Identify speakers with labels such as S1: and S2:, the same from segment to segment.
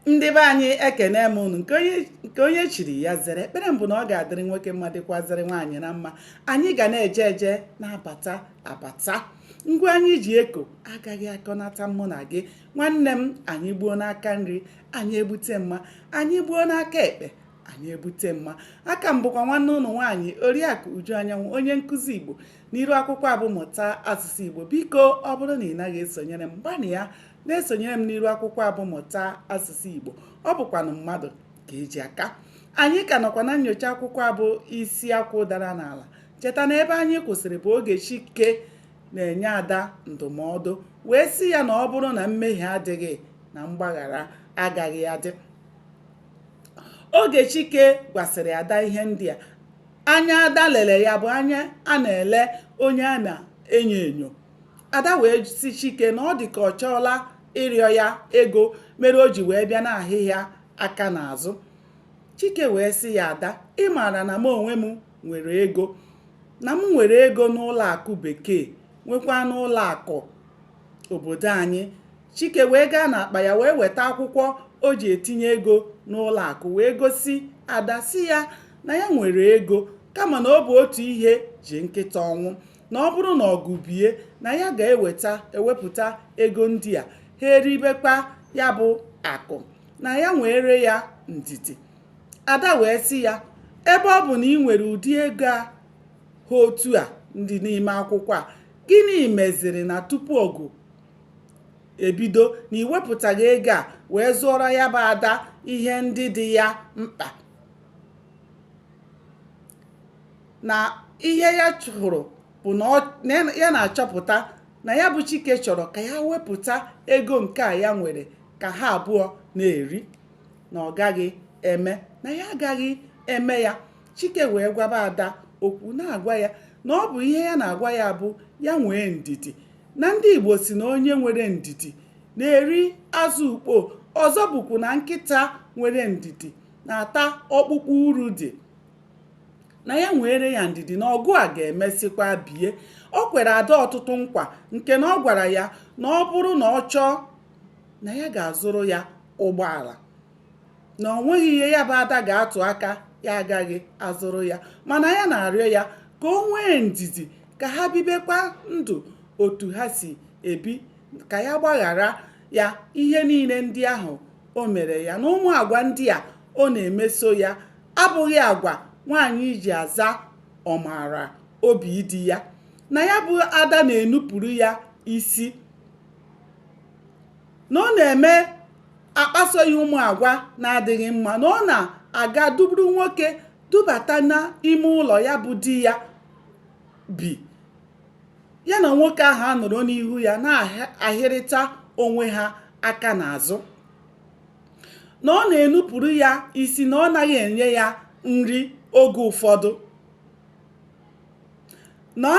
S1: ndị be anyị ekene m unu nke onye chiri ya zere. Ekpere mbụ na ọ ga-adịrị nwoke mma dịkwazịrị nwaanyị na mma. Anyị ga na-eje eje na-abata abata. Ngwa anyị ji eko agaghị akọnata mụ na gị. Nwanne m, anyị gbuo n'aka nri anyị egbute mma, anyị gbuo n'aka ekpe anyị ebute mma. Aka m bụkwa nwanne ụnụ nwaanyị Oriakụ Uju Anyanwụ, onye nkụzi Igbo n'iru akwụkwọ abụmụta asụsụ Igbo. Biko ọ bụrụ na ị naghị esonyere m, gbanị ya na-esonyere m n'iru akwụkwọ abụmụta asụsụ Igbo. Ọ bụkwanụ mmadụ ka eji aka. Anyị ka nọkwa na nnyocha akwụkwọ abụ isi akwụ dara n'ala. Cheta na ebe anyị kwụsịrị bụ oge Chike na-enye Ada ndụmọdụ wee sị ya na ọ bụrụ na mmehie adịghị na mgbaghara agaghị adị. Oge Chike gwasịrị Ada ihe ndị a, anya Ada lere ya bụ anya a na-ele onye a na-enyo enyo. Ada wee sị Chike na ọ dị ka ọ chọọla ịrịọ ya ego mere o ji wee bịa na-ahị ya aka n'azụ. Chike wee sị ya, Ada, ị maara na m onwe m nwere ego, na m nwere ego n'ụlọ akụ bekee, nwekwa n'ụlọ akụ obodo anyị. Chike wee gaa n'akpa ya wee weta akwụkwọ o ji etinye ego n'ụlọ akụ wee gosi Ada, si ya na ya nwere ego, kama na ọ bụ otu ihe ji nkịta ọnwụ, na ọ bụrụ na ọgụ bie na ya ga-ewepụta ego ndị a ha eribekwa ya bụ akụ, na ya nwere ya ndidi. Ada wee sị ya, ebe ọ bụ na ị nwere ụdị ego ha otu a ndị n'ime akwụkwọ a, gịnị meziri na tupu ọgụ ebido na iwepụtaghị ego a wee zụọrọ ya bụ Ada ihe ndị dị ya mkpa? Na ihe ya chọrọ bụ na ya na-achọpụta na ya bụ Chike chọrọ ka ya wepụta ego nke a ya nwere ka ha abụọ na-eri, na ọ gaghị eme, na ya agaghị eme ya. Chike wee gwaba Ada okwu na-agwa ya na ọ bụ ihe ya na-agwa ya bụ ya nwee ndidi, na ndị Igbo si na onye nwere ndidi na-eri azụ ukpo. Ọzọ bụkwa na nkịta nwere ndidi na-ata ọkpụkpụ uru dị, na ya nwere ya ndidi na ọgụ a ga-emesịkwa bie. O kwere Ada ọtụtụ nkwa nke na ọ gwara ya na ọ bụrụ na ọ chọọ na ya ga-azụrụ ya ụgbọala, na ọ nweghị ihe ya bụ Ada ga-atụ aka ya agaghị azụrụ ya, mana ya na-arịọ ya ka o nwee ndidi ka ha bibekwa ndụ otu ha si ebi, ka ya gbaghara ya ihe niile ndị ahụ o mere ya, na ụmụ agwa ndị a ọ na-emeso ya abụghị agwa nwaanyị ji aza ọmara obi dị ya, na ya bụ Ada na-enupụrụ ya isi, na ọ na-eme akpaso ya ụmụ agwa na-adịghị mma, na ọ na-aga duburu nwoke dubata n'ime ụlọ ya bụ di ya bi, ya na nwoke ahụ a nọrọ n'ihu ya na-ahịrịta onwe ha aka n'azụ, na ọ na-enupụrụ ya isi, na ọ naghị enye ya nri oge ụfọdụ, na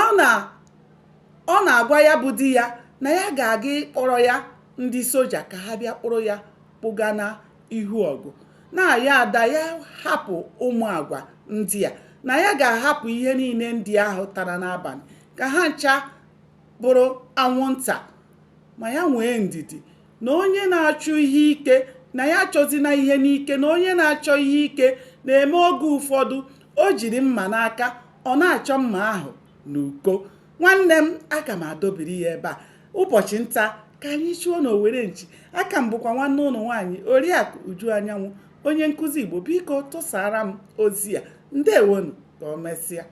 S1: ọ na-agwa ya bụ di ya na ya ga-aga ịkpọrọ ya ndị soja ka ha bịa kpụrụ ya kpụga n'ihu ọgụ, na-ayọ Ada ya hapụ ụmụ agwa ndị a, na ya ga-ahapụ ihe niile ndị ahụ tara n'abalị ka ha ncha bụrụ anwụnta, ma ya nwee ndidi, na onye na-achọ ihe ike na ya achọzina ihe n'ike, na onye na-achọ ihe ike na-eme oge ụfọdụ o jiri mma n'aka ọ na-achọ mma ahụ n'uko. Nwanne m, aka m adọbiri ya ebe a ụbọchị nta ka anyị chụọ n'Owere Nchi. Aka m bụkwa nwanne ụlọ nwaanyị Oriakụ Uju Anyanwụ, onye nkụzi Igbo. Biko tụsara m ozi a. Ndewonu, ka o mesịa.